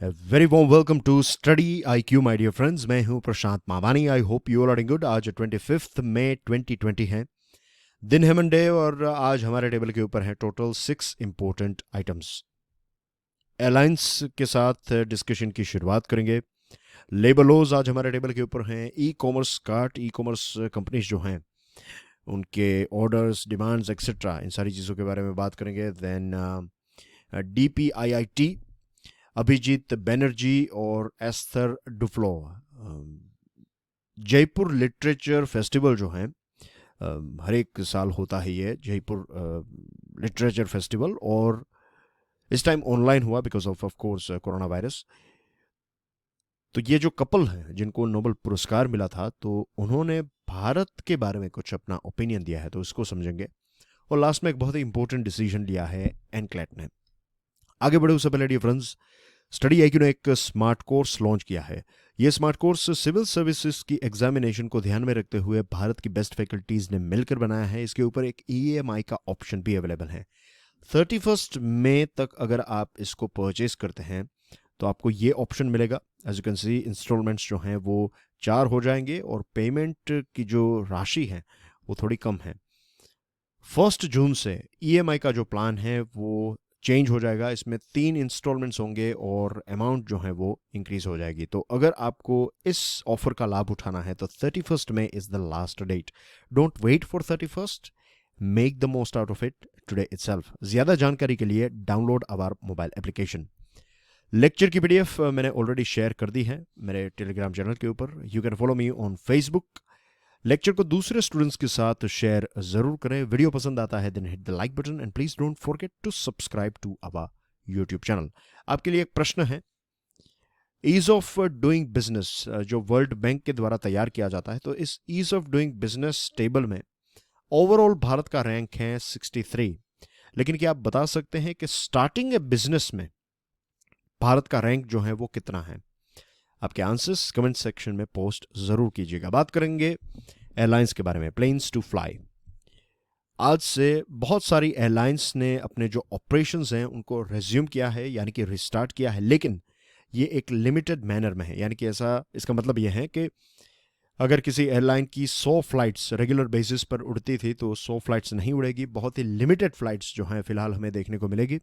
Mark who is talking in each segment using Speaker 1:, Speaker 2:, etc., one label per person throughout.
Speaker 1: Very warm welcome to study I Q my dear friends. मैं हूं Prashant Mavani. I hope you are good. आज 25 मई 2020 है, दिन है मंडे, और आज हमारे टेबल के ऊपर है टोटल 6 इंपॉर्टेंट आइटम्स। एयरलाइंस के साथ डिस्कशन की शुरुआत करेंगे। लेबर लॉज आज हमारे टेबल के ऊपर हैं। ई commerce cart, e commerce companies जो हैं उनके ऑर्डर्स, डिमांड्स एक्सेट्रा, इन सारी चीज़ों के बारे में बात करेंगे। देन DPIIT, अभिजीत बनर्जी और Esther Duflo. Jaipur literature festival जो है, हर एक साल होता है ये जयपुर लिटरेचर फेस्टिवल, और इस टाइम ऑनलाइन हुआ because of course corona virus. तो ये जो कपल हैं जिनको नोबेल पुरस्कार मिला था, तो उन्होंने भारत के बारे में कुछ अपना ओपिनियन दिया है, तो इसको समझेंगे। और लास्ट में एक बहुत ही इंपॉर्टेंट डिसीजन लिया है एनक्लेट ने। आगे बढ़े उससे पहले डियर फ्रेंड्स, स्टडी आईक्यू ने एक स्मार्ट कोर्स लॉन्च किया है। यह स्मार्ट कोर्स सिविल सर्विसेज की एग्जामिनेशन को ध्यान में रखते हुए भारत की बेस्ट फैकल्टीज ने मिलकर बनाया है। इसके ऊपर एक EMI का ऑप्शन भी अवेलेबल है। 31 मई तक अगर आप इसको परचेज करते हैं तो आपको ये ऑप्शन मिलेगा। As you can see, instalments जो हैं वो 4 हो जाएंगे और पेमेंट की जो राशि है वो थोड़ी कम है। 1 जून से EMI का जो प्लान है वो चेंज हो जाएगा। इसमें 3 इंस्टॉलमेंट्स होंगे और अमाउंट जो है वो इंक्रीज हो जाएगी। तो अगर आपको इस ऑफर का लाभ उठाना है तो 31 मई is the last date. Don't wait for 31st, make the most out of it today itself. ज्यादा जानकारी के लिए download our mobile application. Lecture की PDF मैंने ऑलरेडी शेयर कर दी है मेरे टेलीग्राम चैनल के ऊपर। You can follow me on Facebook. Lecture को दूसरे स्टूडेंट्स के साथ शेयर जरूर करें। वीडियो पसंद आता है then hit the like button and please don't forget to subscribe to our YouTube channel. आपके लिए एक प्रश्न है। ईज ऑफ डूइंग बिजनेस जो वर्ल्ड बैंक के द्वारा तैयार किया जाता है, तो इस ease of doing business table में ओवरऑल भारत का रैंक है 63। लेकिन क्या आप बता सकते हैं कि स्टार्टिंग ए बिजनेस में भारत का रैंक जो है वो कितना है? आपके आंसर्स कमेंट सेक्शन में पोस्ट जरूर कीजिएगा। बात करेंगे एयरलाइंस के बारे में। Planes to fly. आज से बहुत सारी एयरलाइंस ने अपने जो ऑपरेशंस हैं उनको रेज्यूम किया है, यानी कि रिस्टार्ट किया है, लेकिन ये एक लिमिटेड मैनर में है। यानी कि ऐसा, इसका मतलब ये है कि अगर किसी एयरलाइन की 100 फ्लाइट्स रेगुलर बेसिस पर उड़ती थी तो 100 फ्लाइट्स नहीं उड़ेगी। बहुत ही लिमिटेड फ्लाइट्स जो हैं फिलहाल हमें देखने को मिलेगी।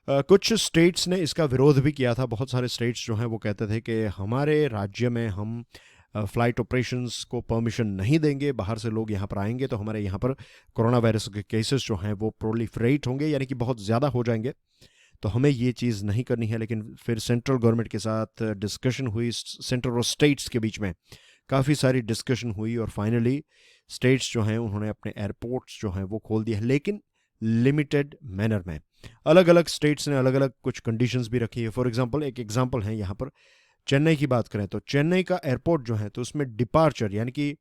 Speaker 1: कुछ स्टेट्स ने इसका विरोध भी किया था। बहुत सारे स्टेट्स जो हैं वो कहते थे कि हमारे राज्य में हम फ्लाइट ऑपरेशंस को परमिशन नहीं देंगे। बाहर से लोग यहाँ पर आएंगे तो हमारे यहाँ पर कोरोना वायरस के केसेस जो हैं वो प्रोलिफरेट होंगे, यानी कि बहुत ज़्यादा हो जाएंगे। तो हमें ये चीज़ नहीं करनी है। लेकिन फिर सेंट्रल गवर्नमेंट के साथ डिस्कशन हुई, सेंट्रल और स्टेट्स के बीच में काफ़ी सारी डिस्कशन हुई, और फाइनली स्टेट्स जो हैं उन्होंने अपने एयरपोर्ट्स जो हैं वो खोल दिए, लेकिन लिमिटेड मैनर में। अलग अलग स्टेट्स ने अलग अलग कुछ कंडीशंस भी रखी है। फॉर एग्जांपल, एक एग्जांपल है यहाँ पर चेन्नई की बात करें तो चेन्नई का एयरपोर्ट जो है तो उसमें डिपार्चर, यानी कि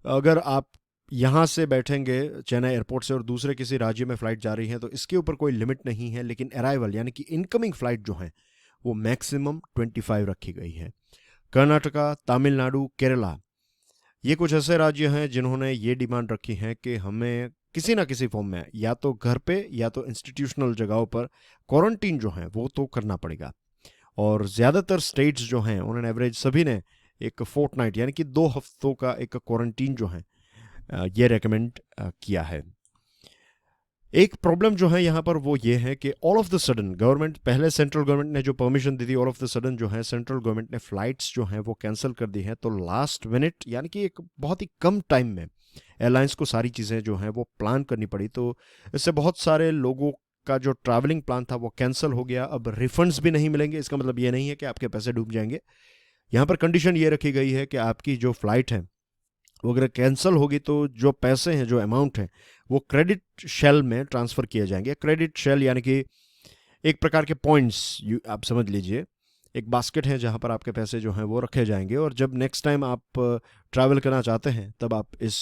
Speaker 1: अगर आप यहाँ से बैठेंगे चेन्नई एयरपोर्ट से और दूसरे किसी राज्य में फ्लाइट जा रही है तो इसके ऊपर कोई लिमिट नहीं है। लेकिन अराइवल यानी कि इनकमिंग फ्लाइट जो है वो मैक्सिमम 25 रखी गई है। कर्नाटका, तमिलनाडु, केरला, ये कुछ ऐसे राज्य हैं जिन्होंने ये डिमांड रखी है कि हमें किसी ना किसी फॉर्म में या तो घर पे या तो इंस्टीट्यूशनल जगहों पर क्वारंटीन जो है वो तो करना पड़ेगा। और ज़्यादातर स्टेट्स जो हैं उन्होंने एवरेज सभी ने एक फोर्टनाइट यानी कि 2 हफ्तों का एक क्वारंटीन जो है ये रेकमेंड किया है। एक प्रॉब्लम जो है यहाँ पर वो ये है कि all of the sudden government, पहले सेंट्रल गवर्नमेंट ने जो परमिशन दी थी, ऑल ऑफ द सडन जो है सेंट्रल गवर्नमेंट ने फ्लाइट्स जो हैं वो कैंसिल कर दी है। तो लास्ट मिनट यानी कि एक बहुत ही कम टाइम में एयरलाइंस को सारी चीज़ें जो हैं वो प्लान करनी पड़ी। तो इससे बहुत सारे लोगों का जो ट्रैवलिंग प्लान था वो कैंसिल हो गया। अब रिफंड्स भी नहीं मिलेंगे। इसका मतलब ये नहीं है कि आपके पैसे डूब जाएंगे। यहाँ पर कंडीशन ये रखी गई है कि आपकी जो फ्लाइट है वो अगर कैंसिल होगी तो जो पैसे हैं, जो अमाउंट है, वो क्रेडिट शेल में ट्रांसफ़र किए जाएंगे। क्रेडिट शेल यानी कि एक प्रकार के पॉइंट्स, आप समझ लीजिए, एक बास्केट है जहाँ पर आपके पैसे जो हैं वो रखे जाएंगे, और जब नेक्स्ट टाइम आप ट्रैवल करना चाहते हैं तब आप इस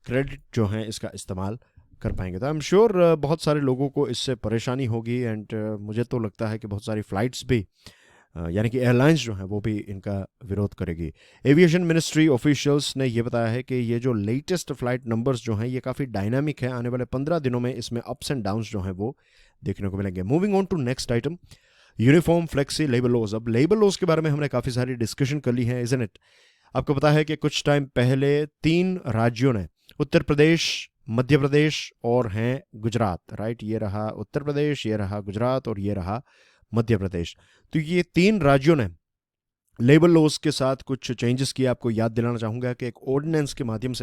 Speaker 1: क्रेडिट जो है इसका इस्तेमाल कर पाएंगे। तो आई एम श्योर बहुत सारे लोगों को इससे परेशानी होगी। एंड मुझे तो लगता है कि बहुत सारी फ़्लाइट्स भी यानी कि एयरलाइंस जो हैं वो भी इनका विरोध करेगी। एविएशन मिनिस्ट्री ऑफिशियल्स ने ये बताया है कि ये जो लेटेस्ट फ्लाइट नंबर्स जो हैं ये काफ़ी डायनामिक है। आने वाले 15 दिनों में इसमें अप्स एंड डाउन्स जो हैं वो देखने को मिलेंगे। Moving on to next item. Uniform flexi labour laws. अब लेबर लॉज के बारे में हमने काफ़ी सारी डिस्कशन कर ली है, इजंट इट। आपको पता है कि कुछ टाइम पहले 3 राज्यों ने, उत्तर प्रदेश, मध्य प्रदेश और हैं गुजरात, राइट, ये रहा उत्तर प्रदेश, ये रहा गुजरात और ये रहा मध्य प्रदेश। तो ये 3 राज्यों ने लेबर लॉज के साथ कुछ चेंजेस किए। आपको याद दिलाना चाहूँगा कि एक ऑर्डिनेंस के माध्यम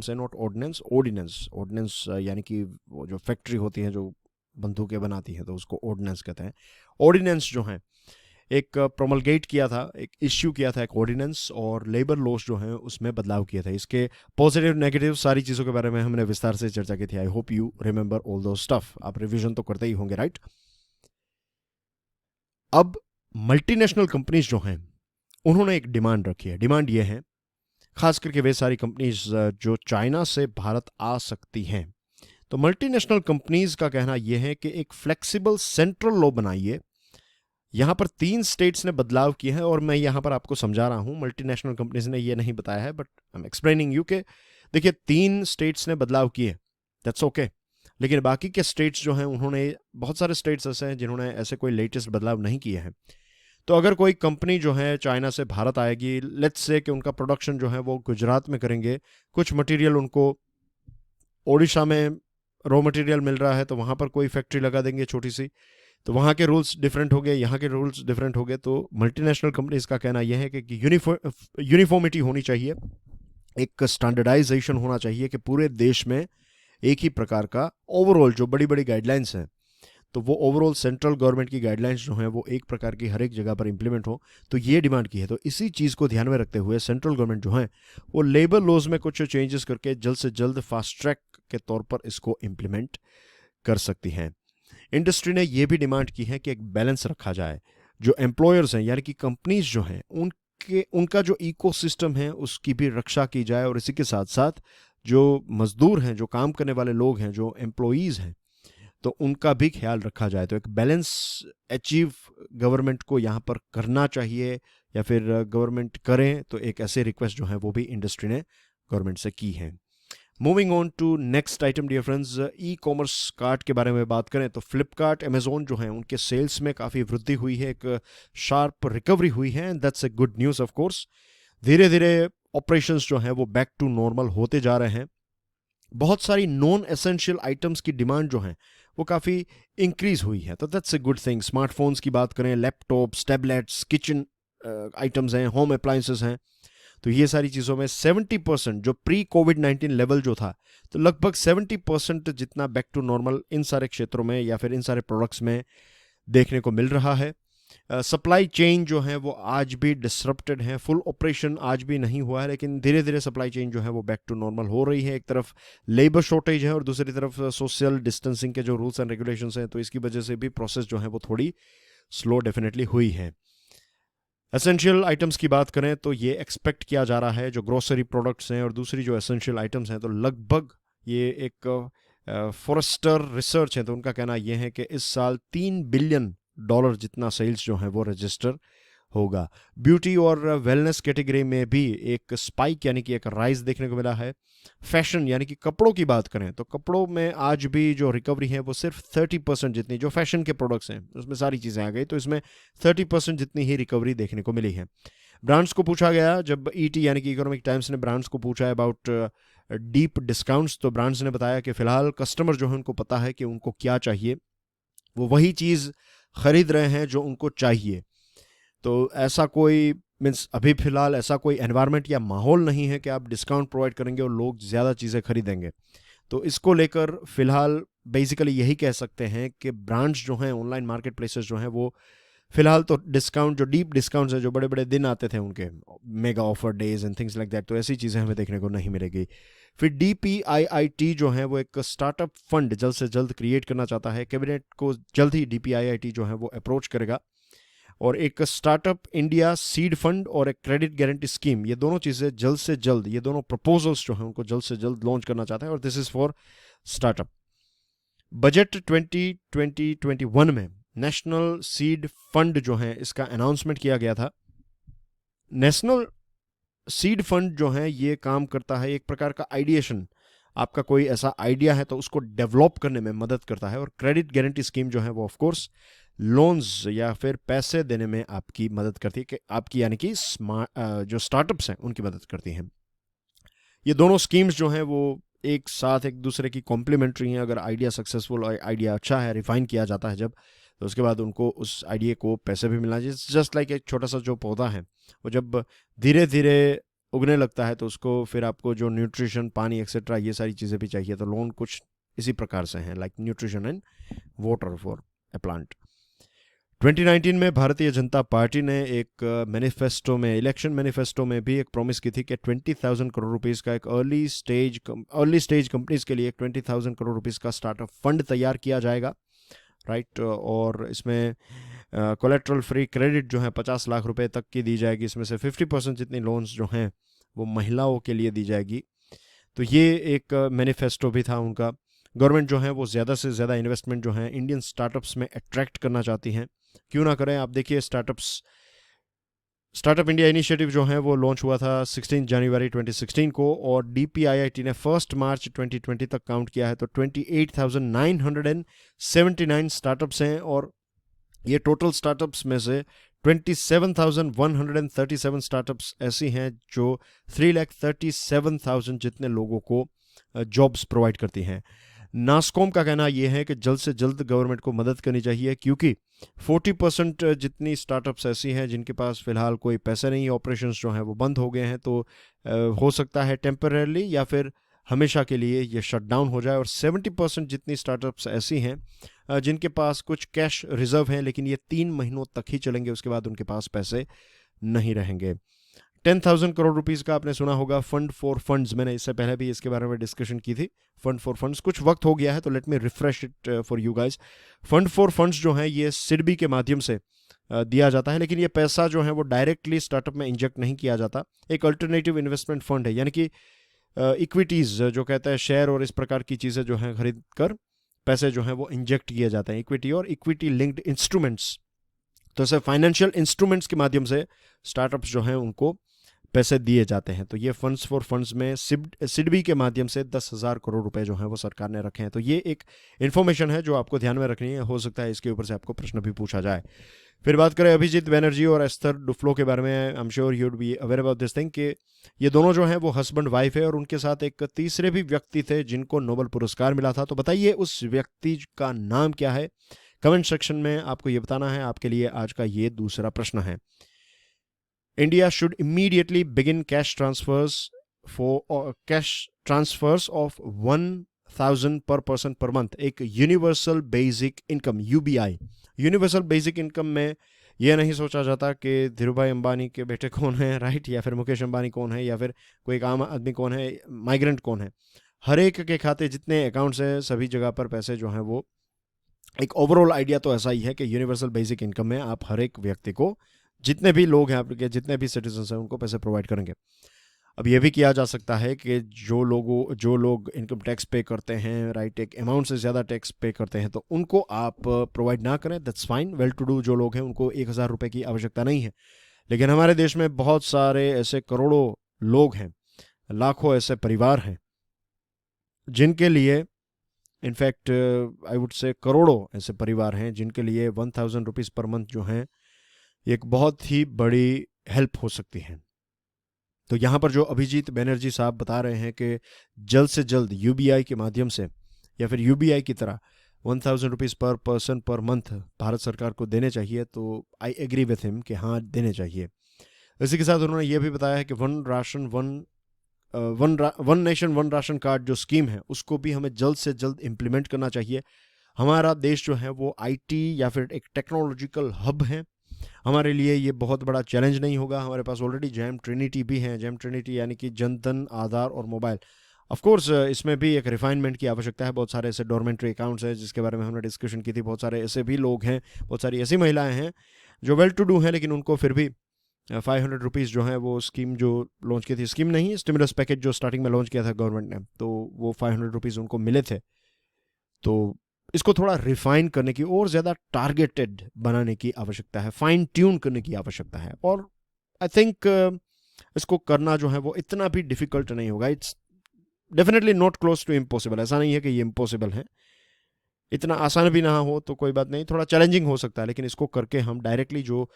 Speaker 1: से, नॉट ऑर्डिनेंस, ऑर्डिनेंस यानी कि वो जो फैक्ट्री होती है जो बंदूकें बनाती हैं तो उसको ऑर्डिनेंस कहते हैं। ऑर्डिनेंस जो है एक प्रोमलगेट किया था, एक इश्यू किया था एक ऑर्डिनेंस, और लेबर लॉज जो है उसमें बदलाव किए थे। इसके पॉजिटिव नेगेटिव सारी चीज़ों के बारे में हमने विस्तार से चर्चा की थी। आई होप यू रिमेंबर ऑल दो स्टफ। आप रिविजन तो करते ही होंगे, राइट। अब मल्टीनेशनल कंपनीज जो हैं उन्होंने एक डिमांड रखी है। डिमांड ये है, खास करके वे सारी कंपनीज जो चाइना से भारत आ सकती हैं, तो मल्टीनेशनल कंपनीज का कहना यह है कि एक फ्लेक्सिबल सेंट्रल लॉ बनाइए। यहां पर 3 स्टेट्स ने बदलाव किए हैं और मैं यहां पर आपको समझा रहा हूं, मल्टीनेशनल कंपनीज ने यह नहीं बताया है, but I am explaining you के देखिए 3 स्टेट्स ने बदलाव किए, दैट्स ओके। लेकिन बाकी के स्टेट्स जो हैं उन्होंने, बहुत सारे स्टेट्स ऐसे हैं जिन्होंने ऐसे कोई लेटेस्ट बदलाव नहीं किए हैं। तो अगर कोई कंपनी जो है चाइना से भारत आएगी, लेट्स से कि उनका प्रोडक्शन जो है वो गुजरात में करेंगे, कुछ मटेरियल उनको ओडिशा में रॉ मटेरियल मिल रहा है तो वहाँ पर कोई फैक्ट्री लगा देंगे छोटी सी, तो वहाँ के रूल्स डिफरेंट हो गए, यहाँ के रूल्स डिफरेंट हो गए। तो मल्टीनेशनल कंपनीज का कहना यह है कि यूनिफॉर्मिटी होनी चाहिए, एक स्टैंडर्डाइजेशन होना चाहिए कि पूरे देश में एक ही प्रकार का ओवरऑल जो बड़ी बड़ी गाइडलाइंस हैं, तो वो ओवरऑल सेंट्रल गवर्नमेंट की गाइडलाइंस जो हैं वो एक प्रकार की हर एक जगह पर इंप्लीमेंट हो। तो ये डिमांड की है। तो इसी चीज़ को ध्यान में रखते हुए सेंट्रल गवर्नमेंट जो है वो लेबर लॉज में कुछ चेंजेस करके जल्द से जल्द फास्ट ट्रैक के तौर पर इसको इम्प्लीमेंट कर सकती हैं। इंडस्ट्री ने यह भी डिमांड की है कि एक बैलेंस रखा जाए, जो एम्प्लॉयर्स हैं यानी कि कंपनीज जो हैं उनका जो इकोसिस्टम है उसकी भी रक्षा की जाए, और इसी के साथ साथ जो मजदूर हैं, जो काम करने वाले लोग हैं, जो एम्प्लॉयज़ हैं, तो उनका भी ख्याल रखा जाए। तो एक बैलेंस अचीव गवर्नमेंट को यहाँ पर करना चाहिए, या फिर गवर्नमेंट करें, तो एक ऐसे रिक्वेस्ट जो है वो भी इंडस्ट्री ने गवर्नमेंट से की है। Moving on to next item dear friends, e commerce cart के बारे में बात करें तो फ्लिपकार्ट, अमेजोन जो है उनके सेल्स में काफ़ी वृद्धि हुई है, एक शार्प रिकवरी हुई है, and that's a good news of course. धीरे धीरे ऑपरेशंस जो हैं वो बैक टू नॉर्मल होते जा रहे हैं। बहुत सारी नॉन एसेंशियल आइटम्स की डिमांड जो है वो काफ़ी इंक्रीज हुई है, तो that's a good thing. Smartphones की बात करें, लैपटॉप्स, टैबलेट्स, किचन आइटम्स हैं, होम अप्लायंसेस हैं, तो ये सारी चीज़ों में 70% जो प्री कोविड-19 लेवल जो था, तो लगभग 70% जितना बैक टू नॉर्मल इन सारे क्षेत्रों में या फिर इन सारे प्रोडक्ट्स में देखने को मिल रहा है। सप्लाई चेन जो है वो आज भी डिसरप्टेड है, फुल ऑपरेशन आज भी नहीं हुआ है, लेकिन धीरे धीरे सप्लाई चेन जो है वो बैक टू नॉर्मल हो रही है। एक तरफ लेबर शॉर्टेज है और दूसरी तरफ सोशल डिस्टेंसिंग के जो रूल्स एंड रेगुलेशंस हैं, तो इसकी वजह से भी प्रोसेस जो है वो थोड़ी स्लो डेफिनेटली हुई है। एसेंशियल आइटम्स की बात करें तो ये एक्सपेक्ट किया जा रहा है, जो ग्रोसरी प्रोडक्ट्स हैं और दूसरी जो एसेंशियल आइटम्स हैं, तो लगभग ये एक फॉरेस्टर रिसर्च है तो उनका कहना यह है कि इस साल $3 बिलियन जितना सेल्स जो है वो रजिस्टर होगा। ब्यूटी और वेलनेस कैटेगरी में भी एक स्पाइक यानी कि एक राइज देखने को मिला है। फैशन यानी कि कपड़ों की बात करें तो कपड़ों में आज भी जो रिकवरी है वो सिर्फ 30% जितनी, जो फैशन के प्रोडक्ट्स हैं उसमें सारी चीज़ें आ गई, तो इसमें 30% जितनी ही रिकवरी देखने को मिली है। ब्रांड्स को पूछा गया, जब ईटी यानी कि इकोनॉमिक टाइम्स ने ब्रांड्स को पूछा है अबाउट डीप डिस्काउंट्स, तो ब्रांड्स ने बताया कि फ़िलहाल कस्टमर जो है उनको पता है कि उनको क्या चाहिए, वो वही चीज़ खरीद रहे हैं जो उनको चाहिए। तो ऐसा कोई मीन्स अभी फ़िलहाल ऐसा कोई एनवायरनमेंट या माहौल नहीं है कि आप डिस्काउंट प्रोवाइड करेंगे और लोग ज़्यादा चीज़ें खरीदेंगे। तो इसको लेकर फ़िलहाल बेसिकली यही कह सकते हैं कि ब्रांड्स जो हैं, ऑनलाइन मार्केट प्लेसेस जो हैं, वो फ़िलहाल तो डिस्काउंट, जो डीप डिस्काउंट्स हैं, जो बड़े बड़े दिन आते थे उनके, mega offer days and things like that, तो ऐसी चीज़ें हमें देखने को नहीं मिलेगी। फिर DPIIT जो है वो एक स्टार्टअप फंड जल्द से जल्द क्रिएट करना चाहता है। कैबिनेट को जल्द ही DPIIT जो है वो अप्रोच करेगा, और एक स्टार्टअप इंडिया सीड फंड और एक क्रेडिट गारंटी स्कीम, ये दोनों चीज़ें जल्द से जल्द, ये दोनों प्रपोजल्स जो हैं उनको जल्द से जल्द लॉन्च करना चाहता है, और this is for startup. Budget 2020-21 में नेशनल सीड फंड जो है इसका अनाउंसमेंट किया गया था। नेशनल सीड फंड जो है ये काम करता है एक प्रकार का आइडिएशन, आपका कोई ऐसा आइडिया है तो उसको डेवलप करने में मदद करता है, और क्रेडिट गारंटी स्कीम जो है वो ऑफ कोर्स लोन्स या फिर पैसे देने में आपकी मदद करती है, कि आपकी यानी कि जो स्टार्टअप्स हैं उनकी मदद करती हैं। ये दोनों स्कीम्स जो हैं वो एक साथ एक दूसरे की कॉम्प्लीमेंट्री हैं। अगर आइडिया सक्सेसफुल और आइडिया अच्छा है, रिफाइन किया जाता है जब, तो उसके बाद उनको उस आइडिया को पैसे भी मिलना चाहिए। जस्ट लाइक एक छोटा सा जो पौधा है वो जब धीरे धीरे उगने लगता है तो उसको फिर आपको जो न्यूट्रिशन, पानी एक्सेट्रा ये सारी चीज़ें भी चाहिए। तो लोन कुछ इसी प्रकार से हैं, like nutrition and water for a plant. 2019 में भारतीय जनता पार्टी ने एक मैनिफेस्टो में, इलेक्शन मैनिफेस्टो में भी एक प्रॉमिस की थी कि 20,000 करोड़ रुपीस का एक अर्ली स्टेज कंपनीज के लिए एक 20,000 करोड़ रुपीस का स्टार्टअप फंड तैयार किया जाएगा, राइट। और इसमें कोलेट्रल फ्री क्रेडिट जो है 50 लाख रुपए तक की दी जाएगी। इसमें से 50% जितनी लोन्स जो हैं वो महिलाओं के लिए दी जाएगी। तो ये एक मैनिफेस्टो भी था उनका। गवर्नमेंट जो है वो ज़्यादा से ज़्यादा इन्वेस्टमेंट जो है इंडियन स्टार्टअप्स में अट्रैक्ट करना चाहती हैं। क्यों ना करें। आप देखिए स्टार्टअप इंडिया इनिशिएटिव जो है वो लॉन्च हुआ था 16 जनवरी 2016 को, और DPIIT ने 1 मार्च 2020 तक काउंट किया है तो 28,979 स्टार्टअप्स हैं। और ये टोटल स्टार्टअप्स में से 27,137 स्टार्टअप्स ऐसी हैं जो 3,37,000 जितने लोगों को जॉब्स प्रोवाइड करती हैं। नास्कॉम का कहना यह है कि जल्द से जल्द गवर्नमेंट को मदद करनी चाहिए, क्योंकि 40% जितनी स्टार्टअप्स ऐसी हैं जिनके पास फ़िलहाल कोई पैसे नहीं, ऑपरेशंस जो हैं वो बंद हो गए हैं। तो हो सकता है टेम्परेरली या फिर हमेशा के लिए ये शट डाउन हो जाए। और 70% जितनी स्टार्टअप्स ऐसी हैं जिनके पास कुछ कैश रिजर्व हैं, लेकिन ये 3 महीनों तक ही चलेंगे, उसके बाद उनके पास पैसे नहीं रहेंगे। 10,000 करोड़ रुपीस का आपने सुना होगा फंड फॉर फंड्स। मैंने इससे पहले भी इसके बारे में डिस्कशन की थी। फंड फॉर फंड्स कुछ वक्त हो गया है तो let me refresh it for you guys. Fund for funds जो है ये सिडबी के माध्यम से दिया जाता है, लेकिन ये पैसा जो है वो डायरेक्टली स्टार्टअप में इंजेक्ट नहीं किया जाता। एक अल्टरनेटिव इन्वेस्टमेंट फंड है, यानी कि इक्विटीज़ जो कहते हैं शेयर और इस प्रकार की चीज़ें जो हैं खरीद कर पैसे जो हैं वो इंजेक्ट किए जाते हैं, इक्विटी और इक्विटी लिंक्ड इंस्ट्रूमेंट्स। तो ऐसे फाइनेंशियल इंस्ट्रूमेंट्स के माध्यम से स्टार्टअप्स जो हैं उनको पैसे दिए जाते हैं। तो ये फंड्स फॉर फंड्स में सिडबी के माध्यम से 10,000 करोड़ रुपए जो हैं वो सरकार ने रखे हैं। तो ये एक इन्फॉर्मेशन है जो आपको ध्यान में रखनी है। हो सकता है इसके ऊपर से आपको प्रश्न भी पूछा जाए। फिर बात करें अभिजीत बैनर्जी और एस्थर डुफ्लो के बारे में। I am sure you would be aware about this thing कि ये दोनों जो हैं वो हस्बैंड वाइफ है, और उनके साथ एक तीसरे भी व्यक्ति थे जिनको नोबेल पुरस्कार मिला था। तो बताइए उस व्यक्ति का नाम क्या है? कमेंट सेक्शन में आपको ये बताना है। आपके लिए आज का ये दूसरा प्रश्न है। India should immediately begin cash transfers of 1,000 per person per month, एक universal basic income UBI। Universal basic income में यह नहीं सोचा जाता कि धीरूभाई अंबानी के बेटे कौन है, राइट, या फिर मुकेश अंबानी कौन है, या फिर कोई एक आम आदमी कौन है, माइग्रेंट कौन है। हर एक के खाते जितने अकाउंट्स हैं सभी जगह पर पैसे जो हैं वो, एक ओवरऑल आइडिया तो ऐसा ही है कि यूनिवर्सल बेसिक इनकम में आप हर एक व्यक्ति को, जितने भी लोग हैं आपके, जितने भी सिटीजन हैं उनको पैसे प्रोवाइड करेंगे। अब यह भी किया जा सकता है कि जो लोग इनकम टैक्स पे करते हैं, राइट, एक अमाउंट से ज़्यादा टैक्स पे करते हैं तो उनको आप प्रोवाइड ना करें, that's fine. Well to do जो लोग हैं उनको 1,000 रुपये की आवश्यकता नहीं है। लेकिन हमारे देश में बहुत सारे ऐसे करोड़ों लोग हैं, लाखों ऐसे परिवार हैं जिनके लिए, इनफैक्ट आई वुड से करोड़ों ऐसे परिवार हैं जिनके लिए 1,000 रुपीज़ पर मंथ जो हैं एक बहुत ही बड़ी हेल्प हो सकती है। तो यहाँ पर जो अभिजीत बैनर्जी साहब बता रहे हैं कि जल्द से जल्द UBI के माध्यम से या फिर UBI की तरह 1,000 रुपीज़ पर पर्सन पर मंथ भारत सरकार को देने चाहिए, तो आई एग्री विथ हिम कि हाँ देने चाहिए। इसी के साथ उन्होंने ये भी बताया है कि one nation one ration card जो स्कीम है उसको भी हमें जल्द से जल्द इम्प्लीमेंट करना चाहिए। हमारा देश जो है वो IT या फिर एक टेक्नोलॉजिकल हब है। हमारे लिए ये बहुत बड़ा चैलेंज नहीं होगा। हमारे पास ऑलरेडी जैम ट्रिनिटी भी है। जैम ट्रिनिटी यानी कि जनधन, आधार और मोबाइल। ऑफ कोर्स इसमें भी एक रिफाइनमेंट की आवश्यकता है। बहुत सारे ऐसे डॉर्मेंट्री अकाउंट्स हैं जिसके बारे में हमने डिस्कशन की थी। बहुत सारे ऐसे भी लोग हैं, बहुत सारी ऐसी महिलाएं हैं जो वेल टू डू हैं, लेकिन उनको फिर भी 500 रुपीज़ जो है वो स्कीम जो लॉन्च की थी, स्कीम नहीं, स्टिमुलस पैकेज जो स्टार्टिंग में लॉन्च किया था गवर्नमेंट ने, तो वो 500 रुपीज़ उनको मिले थे। तो इसको थोड़ा रिफाइन करने की और ज़्यादा टारगेटेड बनाने की आवश्यकता है, फाइन ट्यून करने की आवश्यकता है। और आई थिंक इसको करना जो है वो इतना भी डिफ़िकल्ट नहीं होगा। It's definitely not close to impossible. ऐसा नहीं है कि ये इम्पॉसिबल है। इतना आसान भी ना हो तो कोई बात नहीं, थोड़ा चैलेंजिंग हो सकता है, लेकिन इसको करके हम डायरेक्टली जो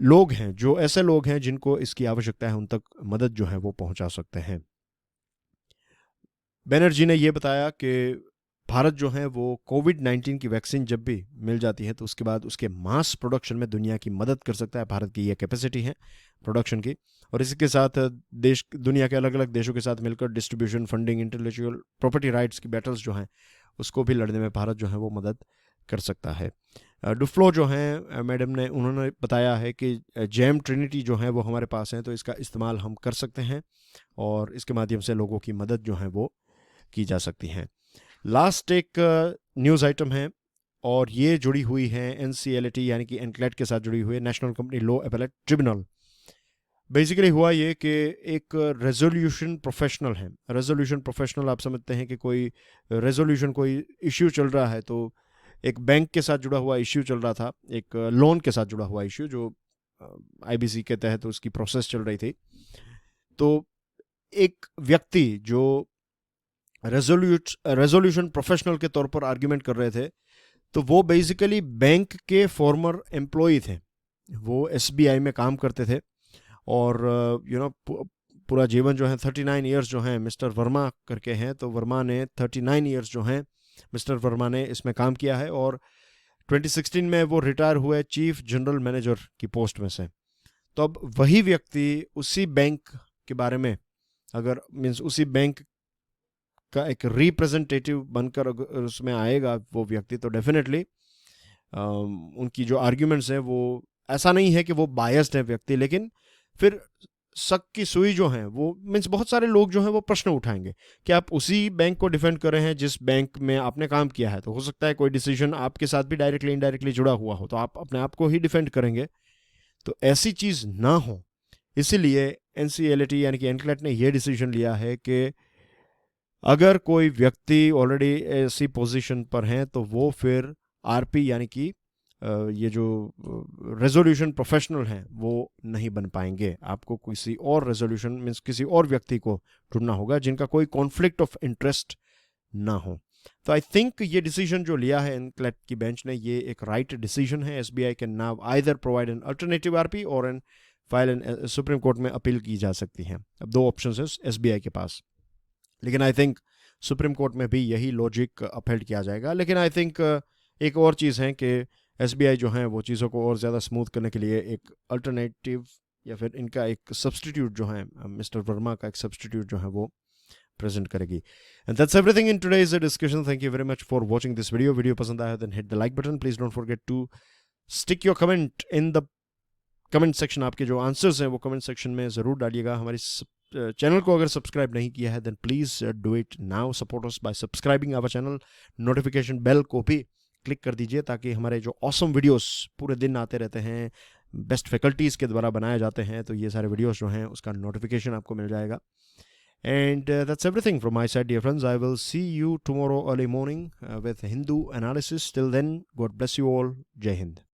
Speaker 1: लोग हैं, जो ऐसे लोग हैं जिनको इसकी आवश्यकता है, उन तक मदद जो है वो पहुंचा सकते हैं। बैनर्जी ने ये बताया कि भारत जो है वो कोविड-19 की वैक्सीन जब भी मिल जाती है तो उसके बाद उसके मास प्रोडक्शन में दुनिया की मदद कर सकता है। भारत की ये कैपेसिटी है प्रोडक्शन की, और इसी के साथ देश, दुनिया के अलग अलग देशों के साथ मिलकर distribution, funding, intellectual property rights की बैटल्स जो हैं उसको भी लड़ने में भारत जो है वो मदद कर सकता है। डुफ्लो जो हैं मैडम ने, उन्होंने बताया है कि जैम ट्रिनिटी जो है वो हमारे पास है, तो इसका इस्तेमाल हम कर सकते हैं और इसके माध्यम से लोगों की मदद जो है वो की जा सकती है। लास्ट एक न्यूज़ आइटम है और ये जुड़ी हुई है एनसीएलटी यानी कि एनक्लेट के साथ जुड़ी हुई है, national company law appellate tribunal. Basically हुआ ये कि एक रेजोल्यूशन प्रोफेशनल है। रेजोल्यूशन प्रोफेशनल आप समझते हैं कि कोई रेजोल्यूशन, कोई इश्यू चल रहा है, तो एक बैंक के साथ जुड़ा हुआ इश्यू चल रहा था, एक लोन के साथ जुड़ा हुआ इश्यू जो आईबीसी के तहत उसकी प्रोसेस चल रही थी। तो एक व्यक्ति जो रेजोल्यूशन प्रोफेशनल के तौर पर आर्ग्यूमेंट कर रहे थे, तो वो बेसिकली बैंक के फॉर्मर एम्प्लॉय थे, वो एसबीआई में काम करते थे और पूरा जीवन जो है 39 ईयर्स जो हैं मिस्टर वर्मा करके हैं, तो वर्मा ने 39 ईयर्स जो हैं मिस्टर वर्मा ने इसमें काम किया है और 2016 में वो रिटायर हुए चीफ जनरल मैनेजर की पोस्ट में से। तो अब वही व्यक्ति उसी बैंक के बारे में, अगर मीन्स उसी बैंक का एक रिप्रेजेंटेटिव बनकर अगर उसमें आएगा वो व्यक्ति, तो डेफिनेटली उनकी जो आर्ग्यूमेंट्स हैं वो, ऐसा नहीं है कि वो बायस्ड है व्यक्ति, लेकिन फिर शक की सुई जो है वो, मीन्स बहुत सारे लोग जो हैं वो प्रश्न उठाएंगे कि आप उसी बैंक को डिफेंड कर रहे हैं जिस बैंक में आपने काम किया है, तो हो सकता है कोई डिसीजन आपके साथ भी डायरेक्टली इनडायरेक्टली जुड़ा हुआ हो, तो आप अपने आप को ही डिफेंड करेंगे। तो ऐसी चीज़ ना हो, इसीलिए एनसीएलटी यानी कि एनक्लेट ने यह डिसीजन लिया है कि अगर कोई व्यक्ति ऑलरेडी ऐसी पोजीशन पर हैं तो वो फिर आरपी यानी कि ये जो रेजोल्यूशन प्रोफेशनल हैं वो नहीं बन पाएंगे। आपको किसी और रेजोल्यूशन मीन्स किसी और व्यक्ति को ढूंढना होगा जिनका कोई कॉन्फ्लिक्ट ऑफ इंटरेस्ट ना हो। तो आई थिंक ये डिसीजन जो लिया है एनक्लेट की बेंच ने, ये एक राइट डिसीजन है। SBI can now either provide an alternative RP और an file an Supreme Court में अपील की जा सकती है। अब दो ऑप्शन है एसबीआई के पास, लेकिन आई थिंक सुप्रीम कोर्ट में भी यही लॉजिक अपहेल्ड किया जाएगा। लेकिन आई थिंक एक और चीज़ है कि एसबीआई जो है वो चीज़ों को और ज़्यादा स्मूथ करने के लिए एक अल्टरनेटिव या फिर इनका एक सब्सटीट्यूट जो है, मिस्टर वर्मा का एक सब्सटीट्यूट जो है वो प्रेजेंट करेगी। And that's everything in today's discussion. Thank you very much for watching this video. Video पसंद आया then hit the like button. Please don't forget to stick your comment in the comment section. आपके जो answers हैं वो comment section में ज़रूर डालिएगा। हमारी चैनल को अगर सब्सक्राइब नहीं किया है then please do it now. Support us by subscribing our channel. Notification bell को भी क्लिक कर दीजिए ताकि हमारे जो ऑसम वीडियोस पूरे दिन आते रहते हैं, बेस्ट फैकल्टीज़ के द्वारा बनाए जाते हैं, तो ये सारे वीडियोस जो हैं उसका नोटिफिकेशन आपको मिल जाएगा। And that's everything from my side, dear friends. I will see you tomorrow early morning with Hindu analysis. Till then, God bless you all. Jai Hind.